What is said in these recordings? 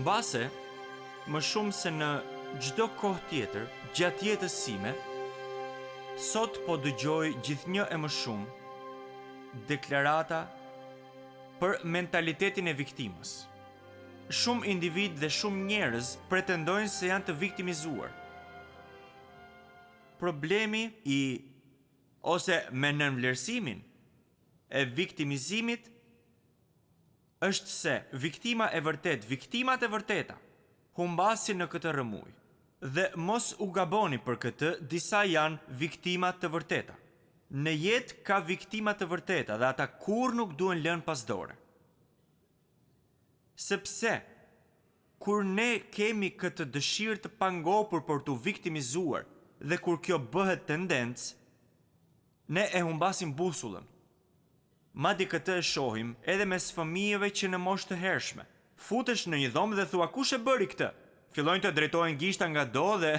Mbase, më shumë se në çdo kohë tjetër, gjatë jetës sime, sot po dëgjoj gjithnjë e më shumë deklarata për mentalitetin e viktimës. Shumë individ dhe shumë njerëz pretendojnë se janë të viktimizuar. Problemi ose me nënvlerësimin e viktimizimit është se viktimat e vërteta humbasin në këtë rrëmuj. Dhe mos u gaboni për këtë, disa janë viktimat të vërteta. Në jetë ka viktimat të vërteta dhe ata kur nuk duhen lënë pas dore. Sepse, kur ne kemi këtë dëshirë të pangopur për të viktimizuar dhe kur kjo bëhet tendencë, ne e humbasim busullën. Madje këtë e shohim edhe mes fëmijëve që në moshë të hershme. Futesh në një dhomë dhe thua kush e bëri këtë? Fillojnë të drejtohen gishta nga do dhe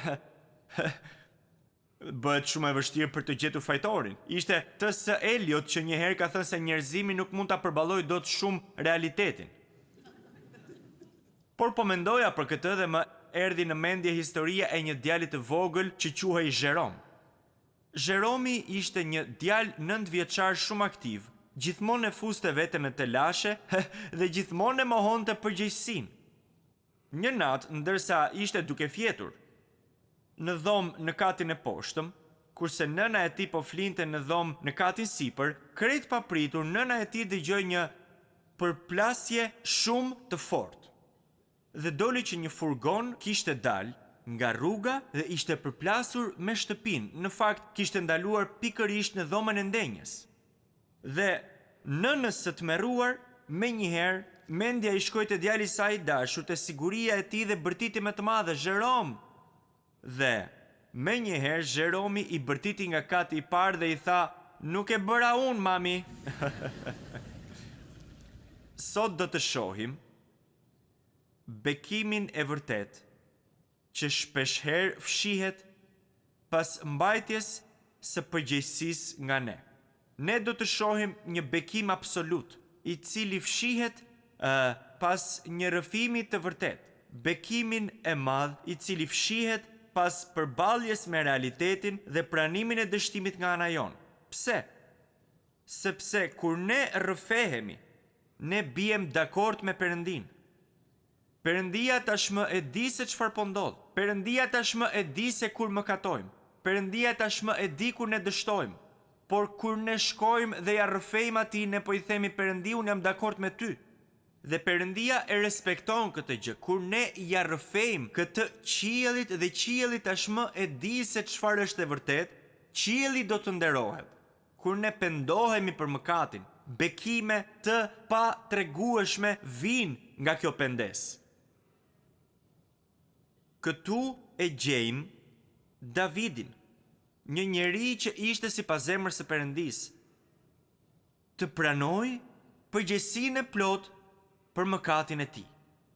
bëhet shumë e vështirë për të gjetur fajtorin. Ishte T.S. Eliot që një herë ka thënë se njerëzimi nuk mund ta përballojë dot shumë realitetin. Por po mendoja për këtë dhe më erdhi në mendje historia e një djalit të vogël që quhej Jerome. Jeromi ishte një djalë 9 vjeçar shumë aktiv, gjithmonë e fuste veten në telashe dhe gjithmonë e mohonte përgjegjësinë. Një natë, ndërsa ishte duke fjetur në dhomë në katin e poshtëm, kurse nëna e tij po flinte në dhomë në katin sipër, krejt papritur nëna e tij dëgjoi një përplasje shumë të fortë. Dhe doli që një furgon kishte dalë nga rruga dhe ishte përplasur me shtëpinë. Në fakt, kishte ndaluar pikërisht në dhomën e ndenjës. Dhe nënës së tmerruar, menjëherë, mendja i shkoi te djali i saj i dashur, te siguria e tij dhe bërtiti më të madhe, Jerome. Dhe menjëherë Jeromi i bërtiti nga kati i parë dhe i tha, nuk e bëra unë, mami. Sot do të shohim bekimin e vërtet që shpeshherë fshihet pas mbajtjes së përgjegjësisë nga ne. Ne do të shohim një bekim absolut, i cili fshihet pas një rrëfimi të vërtet. Bekimin e madh i cili fshihet pas përballjes me realitetin dhe pranimin e dështimit nga ana jonë. Pse? Sepse kur ne rrëfehemi, ne bijem dakord me Perëndin. Perëndia tashmë e di se çfarë po ndodh. Perëndia tashmë e di se kur mëkatojmë. Perëndia tashmë e di kur ne dështojmë. Por kur ne shkojmë dhe ja rrëfejmë atij, ne po i themi Perëndi, unë jam dakord me ty. Dhe Perëndia e respekton këtë gjë. Kur ne ja rrëfejmë këtë qiellit dhe qielli tashmë e di se çfarë është e vërtet, qielli do të nderohet. Kur ne pendohemi për mëkatin, bekime të patregueshme vijnë nga kjo pendes. Këtu e gjejmë Davidin, një njeri që ishte sipas zemrës së Perëndisë, të pranoi përgjegjësinë e plotë për mëkatin e tij.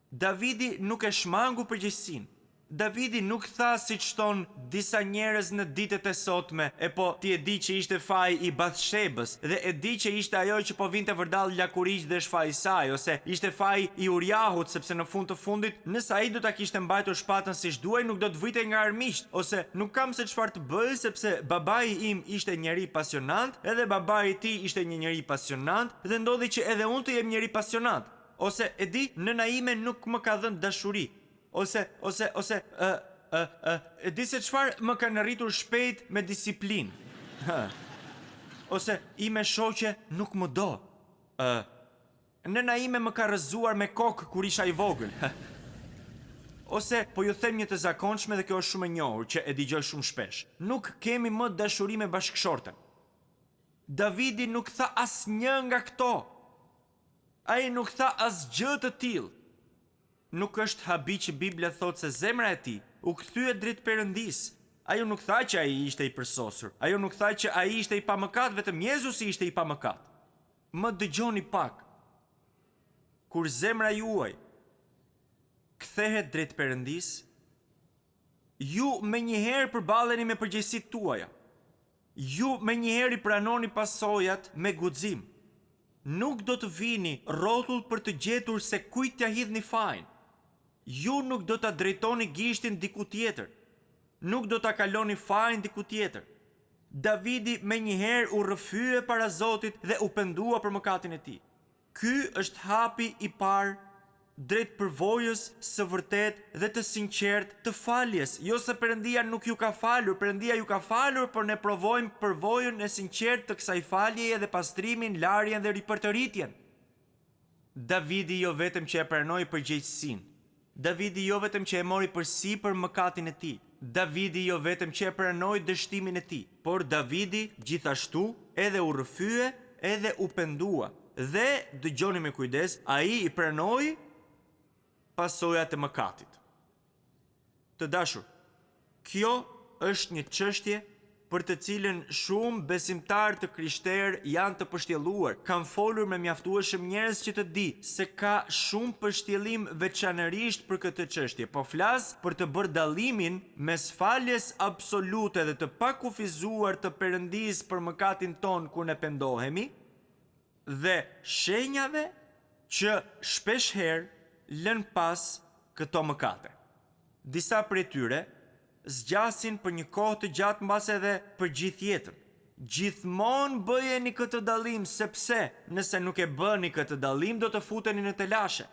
Davidi nuk e shmangu përgjegjësinë. Davidi nuk tha siç thon disa njerëz në ditët e sotme, po ti e di që ishte faji i Bathshebës dhe e di që ishte ajo që po vinte vërdall lakuriq dhe shfaji i saj, ose ishte faji i Uriahut, sepse në fund të fundit, nëse ai do ta kishte mbajtur shpatën siç duaj, nuk do të vritej nga armiqt, ose nuk kam se çfarë të bëj sepse babai im ishte njeri pasionant, edhe babai i tij ishte një njeri pasionant dhe ndodhi që edhe unë të jem njeri pasionant. Ose e di, nëna ime nuk më ka dhënë dashuri. Ose e di se çfarë më kanë rritur shpejt me disiplinë. Ose ime shoqe nuk më do. Nëna ime më ka rrëzuar me kokë kur isha i vogël. Ose po ju them një të zakonshme dhe kjo është shumë e njohur që e dëgjoj shumë shpesh. Nuk kemi më dashuri me bashkëshorten. Davidi nuk tha asnjë nga këto. Ai nuk tha asgjë të tillë. Nuk është habi që Biblia thotë se zemra e tij u kthye drejt Perëndisë. Ajo nuk tha që ai ishte i përsosur. Ajo nuk tha që ai ishte i pamëkat, vetëm Jezusi ishte i pamëkat. Më dëgjoni pak. Kur zemra juaj kthehet drejt Perëndisë, ju menjëherë përballeni me përgjegjësitë tuaja. Ju menjëherë i pranoni pasojat me guxim. Nuk do të vini rrotull për të gjetur se kujt t'ja hidhni fajin. Ju nuk do ta drejtoni gishtin diku tjetër. Nuk do ta kaloni fajin diku tjetër. Davidi menjëherë u rrëfye para Zotit dhe u pendua për mëkatin e tij. Ky është hapi i parë drejt përvojës së vërtet dhe të sinqert të faljes. Jo se Perëndia nuk ju ka falur, Perëndia ju ka falur, por ne provojmë përvojën e sinqert të kësaj faljeje dhe pastrimin, larjen dhe ripërtëritjen. Davidi jo vetëm që e pranoi përgjegjësinë, Davidi jo vetëm që e mori përsipër mëkatin e tij, Davidi jo vetëm që e pranoi dështimin e tij, por Davidi gjithashtu edhe u rrëfye, edhe u pendua. Dhe dëgjoni me kujdes, ai i pranoi pasojat e mëkatit. Të dashur, kjo është një çështje për të cilën shumë besimtarë të krishterë janë të pështjelluar. Kam folur me mjaftueshëm njerëz që të di se ka shumë pështjellim veçanërisht për këtë çështje. Po flas për të bërë dallimin mes faljes absolute dhe të pakufizuar të Perëndisë për mëkatin ton kur ne pendohemi dhe shenjave që shpesh herë lën pas këto mëkate. Disa prej tyre zgjasin për një kohë të gjatë mbas edhe për gjithë jetën. Gjithmonë bëjeni këtë dallim, sepse nëse nuk e bëni këtë dallim do të futeni në telashe.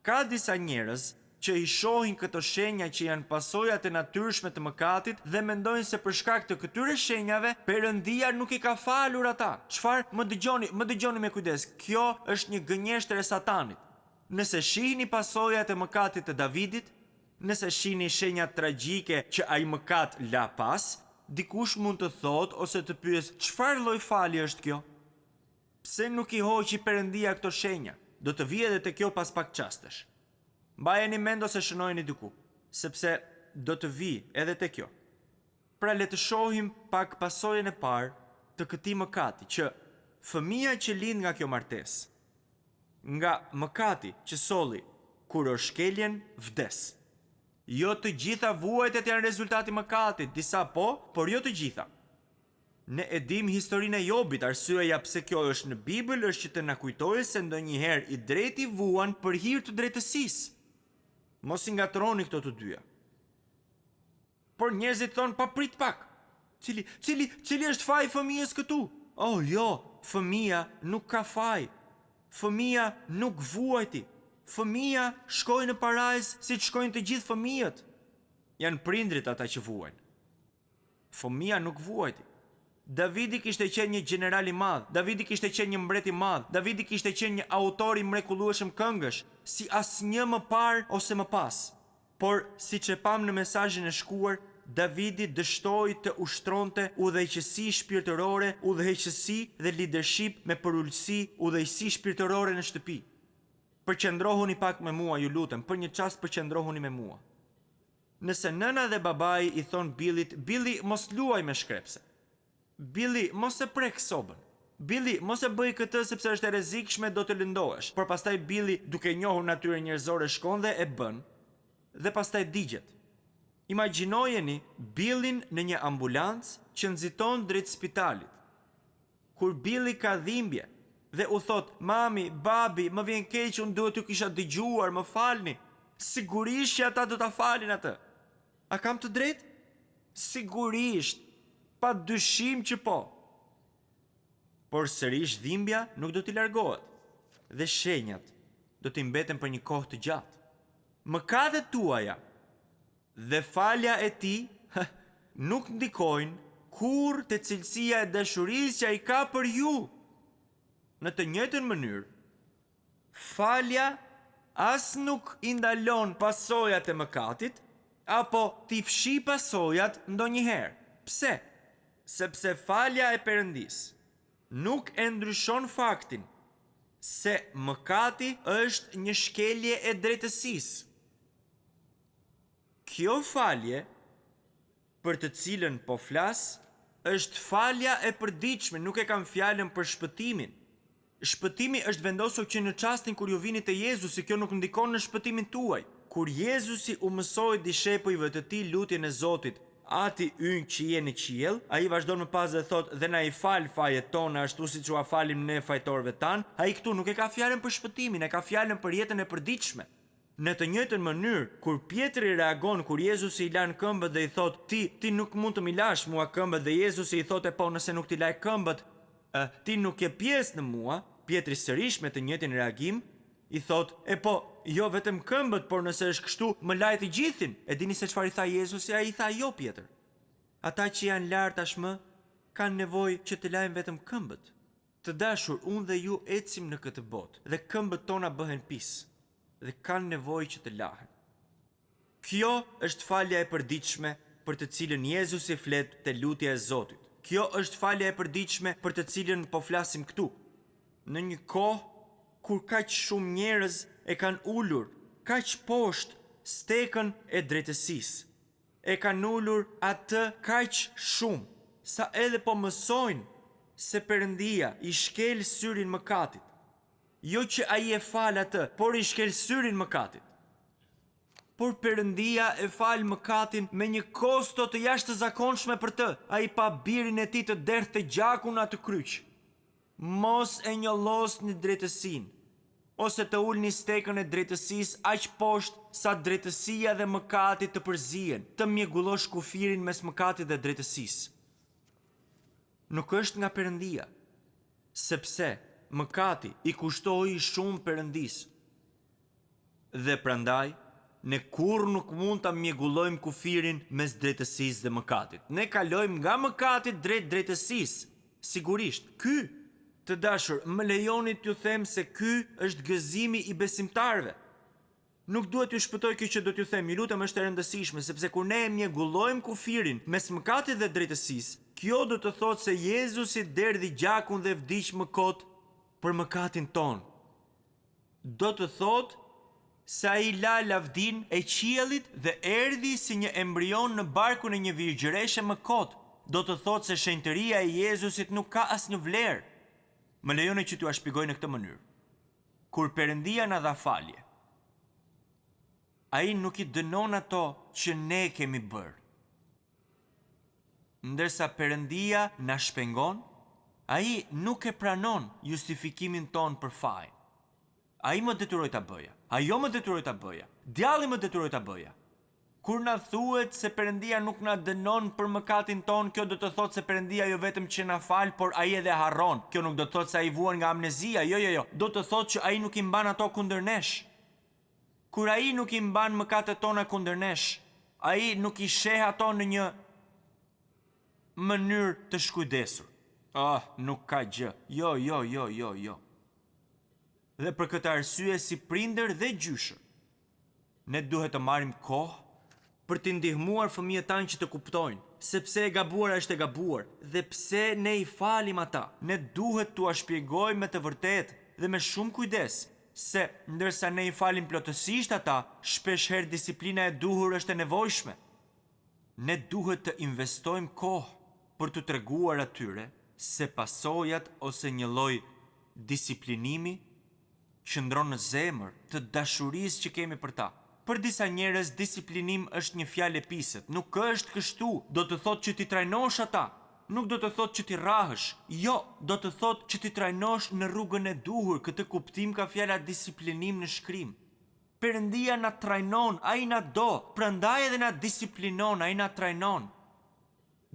Ka disa njerëz që i shohin këto shenja që janë pasojat e natyrshme të mëkatit dhe mendojnë se për shkak të këtyre shenjave Perëndia nuk i ka falur ata. Çfarë? Më dëgjoni me kujdes. Kjo është një gënjeshtër e Satanit. Nëse shihni pasojat e mëkatit të Davidit, nëse shihni shenjat tragjike që ai mëkat la pas, dikush mund të thotë ose të pyesë, çfarë lloj falje është kjo? Pse nuk i hoqi Perëndia këto shenja? Do të vijë edhe te kjo pas pak çastesh. Mbajeni mend ose shënojeni diku, sepse do të vijë edhe te kjo. Pra le të shohim pak pasojën e parë të këtij mëkati, që fëmia që lind nga kjo martesë, nga mëkati që solli kur o shkeljen vdes. Jo të gjitha vuajtjet janë rezultati i mëkatit, disa po, por jo të gjitha. Ne e dim historinë e Jobit, arsyeja pse kjo është në Bibël është që të na kujtojë se ndonjëherë i drejti vuan për hir të drejtësisë. Mos i ngatroni këto të dyja. Por njerëzit thonë pa prit pak. Cili është faji i fëmijës këtu? Oh jo, fëmia nuk ka faj. Fëmia nuk vuajti. Fëmia shkoi në parajsë siç shkojnë të gjithë fëmijët. Janë prindrit ata që vuajnë. Fëmia nuk vuajti. Davidi kishte qenë një general i madh, Davidi kishte qenë një mbret i madh, Davidi kishte qenë një autor i mrekullueshëm këngësh, si asnjë më parë ose më pas. Por siç e pam në mesazhin e shkuar, Davidi dështoi të ushtronte udhëheqësi shpirtërore, udhëheqësi dhe leadership me përulësi, udhëheqësi shpirtërore në shtëpi. Përqendrohuni pak me mua, ju lutem, për një çast përqendrohuni me mua. Nëse nëna dhe babai i thon Billit, Billi mos luaj me shkrepse. Billi mos e prek sobën. Billi mos e bëj këtë sepse është e rrezikshme, do të lëndohesh. Por pastaj Billi, duke njohur natyrën njerëzore, shkon dhe e bën. Dhe pastaj digjet. Imagjinojeni Billin në një ambulancë që nxiton drejt spitalit. Kur Billi ka dhimbje dhe u thot, mami, babi, më vjen keq, unë duhet t'ju kisha dëgjuar, më falni. Sigurisht që ata do ta falin atë. A kam të drejtë? Sigurisht, pa dyshim që po. Por sërish dhimbja nuk do t'i largohet dhe shenjat do t'i mbeten për një kohë të gjatë. Mëkatet tuaja dhe falja e tij nuk ndikojnë kur te cilësia e dashurisë që ai ka për ju. Në të njëjtën mënyrë, falja as nuk i ndalon pasojat e mëkatit, apo t'i fshi pasojat ndonjëherë. Pse? Sepse falja e Perëndisë nuk e ndryshon faktin se mëkati është një shkelje e drejtësisë. Kjo falje, për të cilën po flas, është falja e përditshme, nuk e kam fjalën për shpëtimin. Shpëtimi është vendosur që në çastin kur ju vini te Jezusi, kjo nuk ndikon në shpëtimin tuaj. Kur Jezusi u mësoi dishepujve të tij lutjen e Zotit, Ati ynë që je në qiell, ai vazhdon më pas dhe thot, dhe na i fal fajet tona ashtu siç u falim ne fajtorëve tan. Ai këtu nuk e ka fjalën për shpëtimin, e ka fjalën për jetën e përditshme. Në të njëjtën mënyrë, kur Pietri reagon kur Jezusi i lan këmbët dhe i thot, ti nuk mund të mi lash mua këmbët, dhe Jezusi i thot, po nëse nuk ti laj këmbët, ti nuk je pjesë në mua, Pietri sërish me të njëjtin reagim, i thot, po, jo vetëm këmbët, por nëse është kështu, më laj të gjithin. E dini se çfarë i tha Jezusi? Ai i tha, jo Pietër. Ata që janë lartë tashmë kanë nevojë që të lajmë vetëm këmbët. Të dashur, unë dhe ju ecim në këtë botë dhe këmbët tona bëhen pis dhe kanë nevojë që të lahen. Kjo është falja e përditshme për të cilën Jezusi flet te lutja e Zotit. Kjo është falja e përditshme për të cilën po flasim këtu. Në një kohë kur kaq shumë njerëz e kanë ulur kaq poshtë stekën e drejtësisë. E kanë ulur atë kaq shumë sa edhe po mësojnë se Perëndia i shkel syrin mëkatit. Jo që ai e fal atë, por i shkel syrin mëkatit. Por Perëndia e fal mëkatin me një kosto të jashtëzakonshme për të. Ai pa birin e tij të derdhte gjakun atë kryq. Mos e njollosni drejtësinë, ose të ulni stekën e drejtësisë aq poshtë sa drejtësia dhe mëkati të përzihen, të mjegullosh kufirin mes mëkatit dhe drejtësisë. Nuk është nga Perëndia, sepse mëkati i kushtoi shumë Perëndisë. Dhe prandaj, ne kurrë nuk mund ta mjegullojmë kufirin mes drejtësisë dhe mëkatit. Ne kalojmë nga mëkati drejt drejtësisë. Sigurisht, ky, të dashur, më lejoni t'ju them se ky është gëzimi i besimtarëve. Nuk duhet t'ju shpëtoj kjo që do t'ju them, ju lutem, është e rëndësishme, sepse kur ne mjegulojmë kufirin mes mëkatit dhe drejtësisë, kjo do të thotë se Jezusi derdhi gjakun dhe vdiq më kot për mëkatin ton. Do të thotë se ai la lavdin e qiellit dhe erdhi si një embrion në barkun e një virgjëreshe më kot. Do të thotë se shenjtëria e Jezusit nuk ka asnjë vlerë. Më lejoni që t'ju shpjegoj në këtë mënyrë. Kur Perëndia na dha falje, ai nuk i dënon ato që ne kemi bërë. Ndërsa Perëndia na shpengon, ai nuk e pranon justifikimin ton për fajin. Ai më detyroi ta bëja. Ajo më detyroi ta bëja. Djalli më detyroi ta bëja. Kur na thuhet se Perëndia nuk na dënon për mëkatin ton, kjo do të thotë se Perëndia jo vetëm që na fal, por ai edhe harron. Kjo nuk do të thotë se ai vuan nga amnezia. Jo. Do të thotë që ai nuk i mban ato kundër nesh. Kur ai nuk i mban mëkatet tona kundër nesh, ai nuk i sheh ato në një mënyrë të shkujdesur. Nuk ka gjë. Jo. Dhe për këtë arsye, si prindër dhe gjyshër, ne duhet të marrim kohë për t'i ndihmuar fëmijët tanë që të kuptojnë se pse e gabuara është e gabuar dhe pse ne i falim ata. Ne duhet t'u shpjegojmë me të vërtetë dhe me shumë kujdes se ndërsa ne i falim plotësisht ata, shpesh herë disiplina e duhur është e nevojshme. Ne duhet të investojmë kohë për të treguar atyre se pasojat ose një lloj disiplinimi qëndron në zemër të dashurisë që kemi për ta. Për disa njerëz, disiplinim është një fjalë e piset. Nuk është kështu. Do të thotë që ti trajnosh ata. Nuk do të thotë që ti rrahësh. Jo, do të thotë që ti trajnosh në rrugën e duhur. Këtë kuptim ka fjala disiplinim në shkrim. Perëndia na trajnon, ai na do, prandaj edhe na disiplinon, ai na trajnon.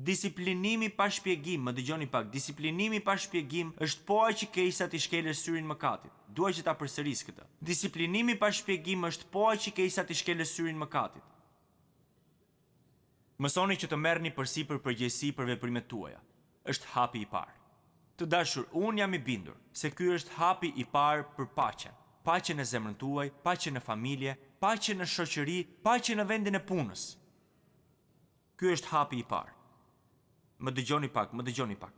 Disiplinimi pa shpjegim, më dëgjoni pak, disiplinimi pa shpjegim është po aq i keq sa ti shkelësh syrin mëkatit. Dua që ta përsëris këtë. Disiplinimi pa shpjegim është po aq i keq sa ti shkelësh syrin mëkatit. Mësoni që të merrni përsipër përgjegjësi për veprimet tuaja. Është hapi i parë. Të dashur, unë jam i bindur se ky është hapi i parë për paqen. Paqen e zemrën tuaj, paqen në familje, paqen në shoqëri, paqen në vendin e punës. Ky është hapi i parë. Më dëgjoni pak.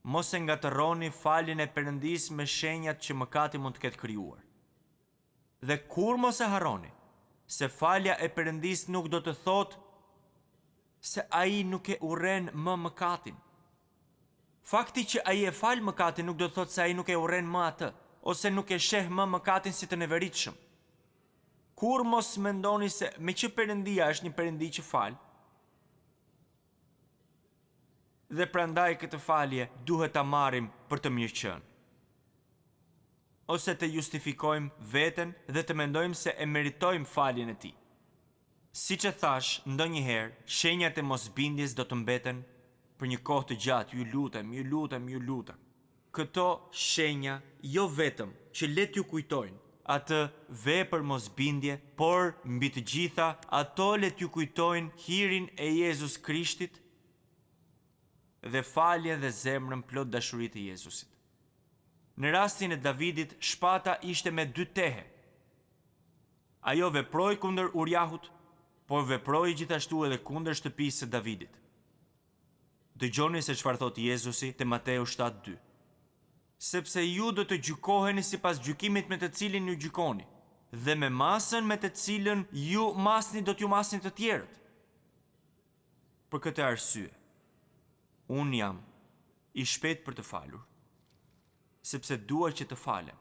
Mos e ngatërroni faljen e Perëndisë me shenjat që mëkati mund të ketë krijuar. Dhe kur mos e harroni se falja e Perëndisë nuk do të thotë se ai nuk e urren më mëkatin. Fakti që ai e fal mëkatin nuk do të thotë se ai nuk e urren më atë, ose nuk e sheh më mëkatin si të neveritshëm. Kur mos mendoni se me që Perëndia është një Perëndi që fal, dhe prandaj këtë falje duhet ta marrim për të mirëqenë. ose të justifikojmë veten dhe të mendojmë se e meritojmë faljen e tij. Siç e thash, ndonjëherë shenjat e mosbindjes do të mbeten për një kohë të gjatë. Ju lutem. Këto shenja jo vetëm që le t'ju kujtojnë atë vepër mosbindje, por mbi të gjitha ato le t'ju kujtojnë hirin e Jezus Krishtit dhe faljen dhe zemrën plot dashuri të Jezusit. Në rastin e Davidit, shpata ishte me 2 tehe. Ajo veproi kundër Uriahut, por veproi gjithashtu edhe kundër shtëpisë së Davidit. Dëgjoni se çfarë thot Jezusi te Mateu 7:2. Sepse ju do të gjykoheni sipas gjykimit me të cilin ju gjykoni, dhe me masën me të cilën ju masni do t'ju masni të tjerët. Për këtë arsye, unë jam i shpejt për të falur, sepse dua që të falem.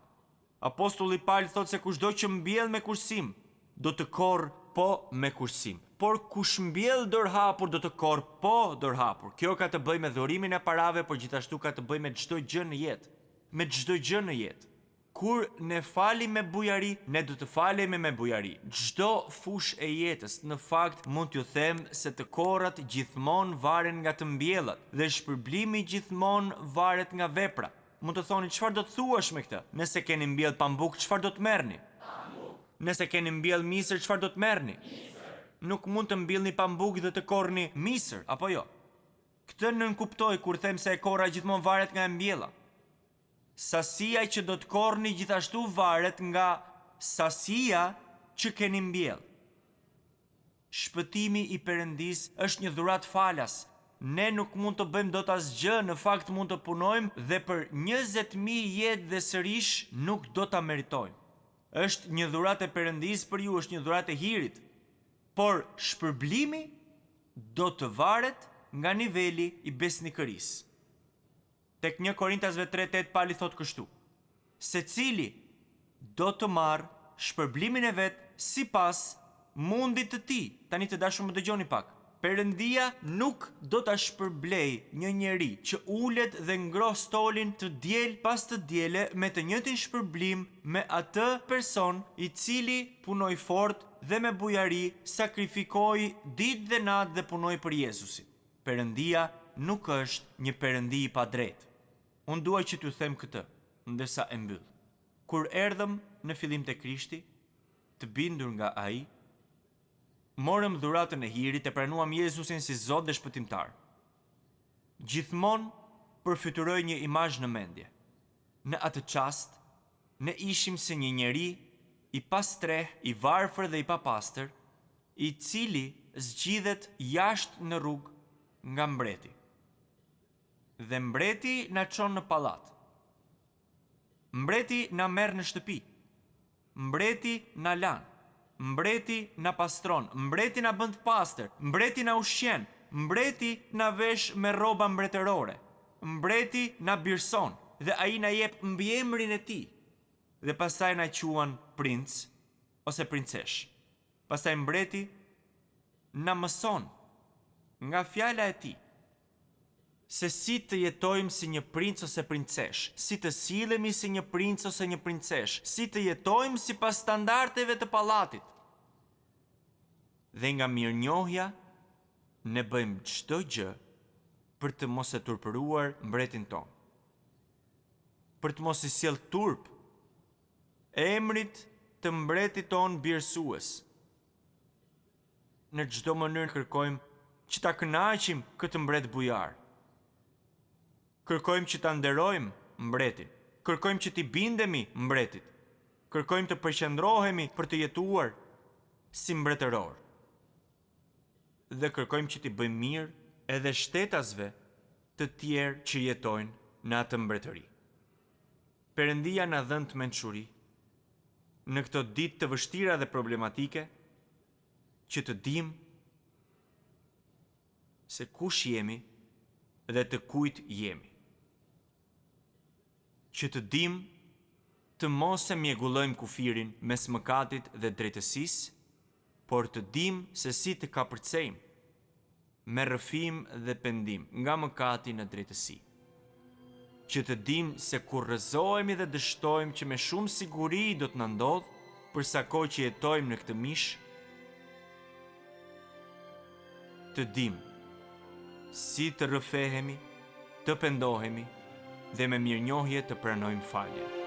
Apostulli Paul thot se kushdo që mbjell me kursim, do të korr po me kursim. Por kush mbjell dorë hapur do të korr po dorë hapur. Kjo ka të bëjë me dhurimin e parave, por gjithashtu ka të bëjë me çdo gjë në jetë. Kur ne falim me bujari, ne do të falemi me bujari. Çdo fushë e jetës, në fakt mund t'ju them se të korrat gjithmonë varen nga të mbjellat dhe shpërblimi gjithmonë varet nga vepra. Mund të thoni, çfarë do të thuash me këtë? Nëse keni mbjell pambuk, çfarë do të merrni? Nëse keni mbjell misër, çfarë do të merrni? Nuk mund të mbjellni pambuk dhe të korrni misër, apo jo? Këtë nënkuptoj kur them se e korra gjithmonë varet nga e mbjella. Sasia që do të korrni gjithashtu varet nga sasia që keni mbjell. Shpëtimi i Perëndis është një dhuratë falas. Ne nuk mund të bëjmë dot asgjë, në fakt mund të punojmë dhe për 20.000 jetë dhe sërish nuk do ta meritojmë. Është një dhuratë e Perëndis për ju, është një dhuratë e hirit. Por shpërblimi do të varet nga niveli i besnikërisë. Tek 1 Korintasve 3:8 Pali thot kështu: secili do të marrë shpërblimin e vet sipas mundit të tij. Tani të dashur më dëgjoni pak. Perëndia nuk do ta shpërblej një njeri që ulet dhe ngroh stolin të diel pas të diele me të njëjtin shpërblim me atë person i cili punoi fort dhe me bujari sakrifikoi ditë dhe natë dhe punoi për Jezusin. Perëndia nuk është një perëndi i padrejtë. Unë dua që t'ju them këtë, ndërsa e mbyll. Kur erdhëm në fillim te Krishti, të bindur nga ai, morëm dhuratën e hirit e pranuam Jezusin si Zot dhe shpëtimtar. Gjithmonë përfytyroj një imazh në mendje. Në atë çast, ne ishim si një njeri i pastreh, i varfër dhe i papastër, i cili zgjidhet jashtë në rrugë nga mbreti. Dhe mbreti na çon në pallat. Mbreti na merr në shtëpi. Mbreti na lan. Mbreti na pastron. Mbreti na bën të pastër. Mbreti na ushqen. Mbreti na vesh me rroba mbretërore. Mbreti na birson dhe ai na jep mbiemrin e tij. Dhe pastaj na quan princ ose princesh. Pastaj mbreti na mëson nga fjala e tij se si të jetojmë si një princ ose princesh, si të sillemi si një princ ose një princesh, si të jetojmë sipas standardeve të pallatit. Dhe nga mirënjohja ne bëjmë çdo gjë për të mos e turpëruar mbretin ton. Për të mos i sjell turp emrit të mbretit ton birësues. Në çdo mënyrë kërkojmë që ta kënaqim këtë mbret bujar. Kërkojmë që ta nderojmë mbretin. Kërkojmë që t'i bindemi mbretit. Kërkojmë të përqendrohemi për të jetuar si mbretëror. Dhe kërkojmë që t'i bëjmë mirë edhe shtetasve të tjerë që jetojnë në atë mbretëri. Perëndia na dhënë të mençuri në këto ditë të vështira dhe problematike, që të dimë se kush jemi dhe të kujt jemi. Që të dimë të mos e mjegullojmë kufirin mes mëkatit dhe drejtësisë, por të dimë se si të kapërcejmë me rrëfim dhe pendim nga mëkati në drejtësi. që të dim se kur rrëzohemi dhe dështojmë që me shumë siguri do të na ndodh, për sa kohë që jetojmë në këtë mish, të dim si të rrëfehemi, të pendohemi dhe me mirënjohje të pranojmë faljen.